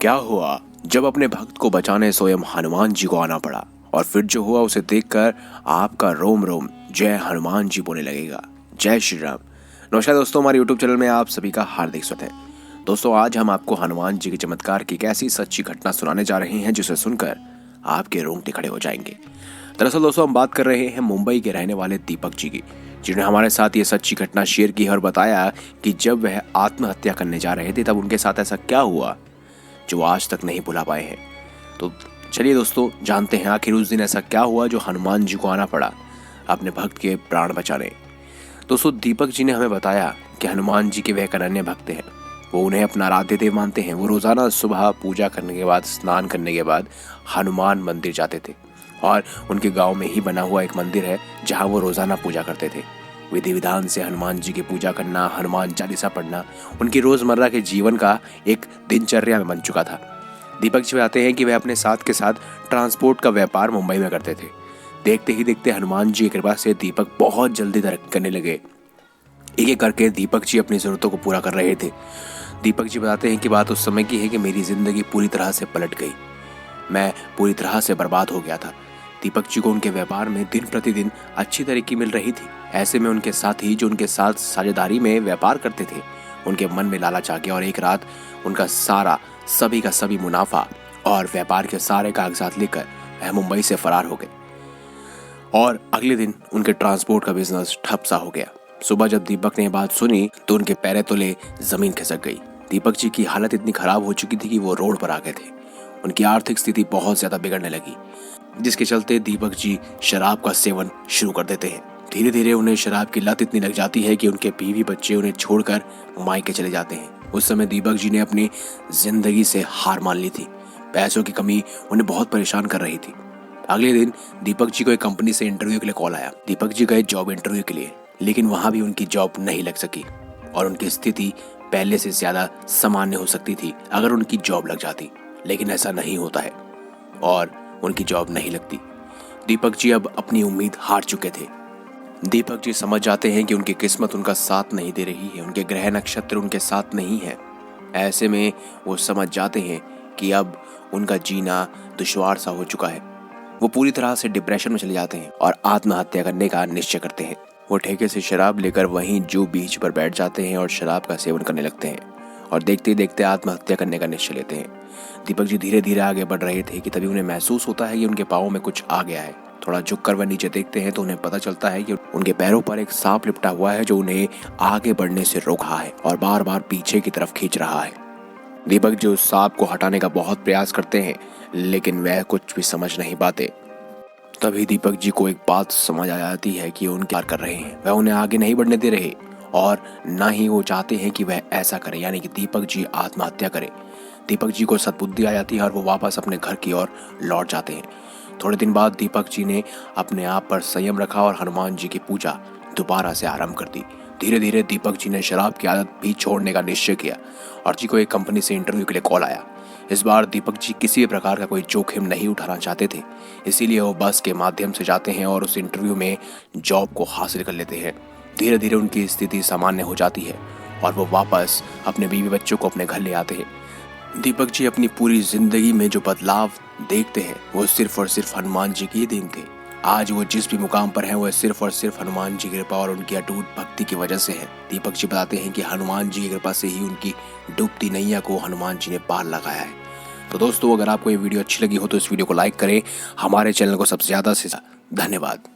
क्या हुआ जब अपने भक्त को बचाने स्वयं हनुमान जी को आना पड़ा, और फिर जो हुआ उसे देखकर आपका रोम रोम जय हनुमान जी बोलने लगेगा। जय श्री राम। नमस्कार दोस्तों, हमारे YouTube चैनल में आप सभी का हार्दिक स्वागत है। दोस्तों, आज हम आपको हनुमान जी के चमत्कार की एक ऐसी सच्ची घटना सुनाने जा रहे हैं जिसे सुनकर आपके रोंगटे खड़े हो जाएंगे। दरअसल दोस्तों, हम बात कर रहे हैं मुंबई के रहने वाले दीपक जी की, जिन्होंने हमारे साथ ये सच्ची घटना शेयर की और बताया कि जब वह आत्महत्या करने जा रहे थे तब उनके साथ ऐसा क्या हुआ जो आज तक नहीं भुला पाए हैं। तो चलिए दोस्तों, जानते हैं आखिर उस दिन ऐसा क्या हुआ जो हनुमान जी को आना पड़ा अपने भक्त के प्राण बचाने। दोस्तों, दीपक जी ने हमें बताया कि हनुमान जी के वह एक अनन्य भक्त हैं। वो उन्हें अपना आराध्य देव मानते हैं। वो रोजाना सुबह पूजा करने के बाद, स्नान करने के बाद हनुमान मंदिर जाते थे, और उनके गांव में ही बना हुआ एक मंदिर है जहां वो रोजाना पूजा करते थे। विधि विधान से हनुमान जी की पूजा करना, हनुमान चालीसा पढ़ना उनकी रोजमर्रा के जीवन का एक दिनचर्या में बन चुका था। दीपक जी बताते हैं कि वह अपने साथ के साथ ट्रांसपोर्ट का व्यापार मुंबई में करते थे। देखते ही देखते हनुमान जी की कृपा से दीपक बहुत जल्दी तरक्की करने लगे। एक एक करके दीपक जी अपनी जरूरतों को पूरा कर रहे थे। दीपक जी बताते हैं कि बात उस समय की है कि मेरी जिंदगी पूरी तरह से पलट गई। मैं पूरी तरह से बर्बाद हो गया था। दीपक जी को उनके व्यापार में दिन प्रतिदिन अच्छी तरक्की मिल रही थी। ऐसे में उनके साथी जो उनके साथ साझेदारी में व्यापार करते थे, उनके मन में लालच आ गया और एक रात उनका सभी का सभी मुनाफा और व्यापार के सारे कागजात लेकर वह मुंबई से फरार हो गए, और अगले दिन उनके ट्रांसपोर्ट का बिजनेस ठप सा हो गया। सुबह जब दीपक ने ये बात सुनी तो उनके पैरों तले जमीन खिसक गई। दीपक जी की हालत इतनी खराब हो चुकी थी कि वो रोड पर आ गए थे। उनकी आर्थिक स्थिति बहुत ज्यादा बिगड़ने लगी, जिसके चलते दीपक जी शराब का सेवन शुरू कर देते हैं। धीरे धीरे उन्हें शराब की लत इतनी लग जाती है कि उनके बीवी बच्चे उन्हें छोड़कर मायके चले जाते हैं। उस समय दीपक जी ने अपनी जिंदगी से हार मान ली थी। पैसों की कमी उन्हें बहुत परेशान कर रही थी। अगले दिन दीपक जी को एक कंपनी से इंटरव्यू के लिए कॉल आया। दीपक जी गए जॉब इंटरव्यू के लिए, लेकिन वहां भी उनकी जॉब नहीं लग सकी, और उनकी स्थिति पहले से ज्यादा सामान्य हो सकती थी अगर उनकी जॉब लग जाती, लेकिन ऐसा नहीं होता है और उनकी जॉब नहीं लगती। दीपक जी अब अपनी उम्मीद हार चुके थे। दीपक जी समझ जाते हैं कि उनकी किस्मत उनका साथ नहीं दे रही है, उनके ग्रह नक्षत्र उनके साथ नहीं है। ऐसे में वो समझ जाते हैं कि अब उनका जीना दुश्वार सा हो चुका है। वो पूरी तरह से डिप्रेशन में चले जाते हैं और आत्महत्या करने का निश्चय करते हैं। वो ठेके से शराब लेकर वहीं जू बीच पर बैठ जाते हैं और शराब का सेवन करने लगते हैं, और देखते ही देखते आत्महत्या करने का निश्चय लेते हैं। दीपक जी धीरे धीरे आगे बढ़ रहे थे कि तभी उन्हें महसूस होता है कि उनके पाँव में कुछ आ गया है। थोड़ा झुककर वह नीचे देखते हैं तो उन्हें पता चलता है कि उनके पैरों पर एक सांप लिपटा हुआ है जो उन्हें आगे बढ़ने से रोक रहा है और बार बार पीछे की तरफ खींच रहा है। दीपक जी उस सांप को हटाने का बहुत प्रयास करते हैं, लेकिन वह कुछ भी समझ नहीं पाते। तभी दीपक जी को एक बात समझ आ जाती है कि उनके प्यार कर रहे हैं, वह उन्हें आगे नहीं बढ़ने दे रहे, और न ही वो चाहते हैं कि वह ऐसा करे, यानी कि दीपक जी आत्महत्या करे। दीपक जी को सद्बुद्धि आ जाती है और वो वापस अपने घर की ओर लौट जाते हैं। थोड़े दिन बाद दीपक जी ने अपने आप पर संयम रखा और हनुमान जी की पूजा दोबारा से आरंभ कर दी। धीरे धीरे दीपक जी ने शराब की आदत भी छोड़ने का निश्चय किया, और जी को एक कंपनी से इंटरव्यू के लिए कॉल आया। इस बार दीपक जी किसी भी प्रकार का कोई जोखिम नहीं उठाना चाहते थे, इसीलिए वो बस के माध्यम से जाते हैं और उस इंटरव्यू में जॉब को हासिल कर लेते हैं। धीरे धीरे उनकी स्थिति सामान्य हो जाती है और वो वापस अपने बीवी बच्चों को अपने घर ले आते हैं। दीपक जी अपनी पूरी जिंदगी में जो बदलाव देखते हैं वो सिर्फ और सिर्फ हनुमान जी की देन थे। आज वो जिस भी मुकाम पर हैं वो सिर्फ और सिर्फ हनुमान जी की कृपा और उनकी अटूट भक्ति की वजह से है। दीपक जी बताते हैं कि हनुमान जी की कृपा से ही उनकी डूबती नैया को हनुमान जी ने पार लगाया है। तो दोस्तों, अगर आपको ये वीडियो अच्छी लगी हो तो इस वीडियो को लाइक करें। हमारे चैनल को सबसे ज्यादा से धन्यवाद।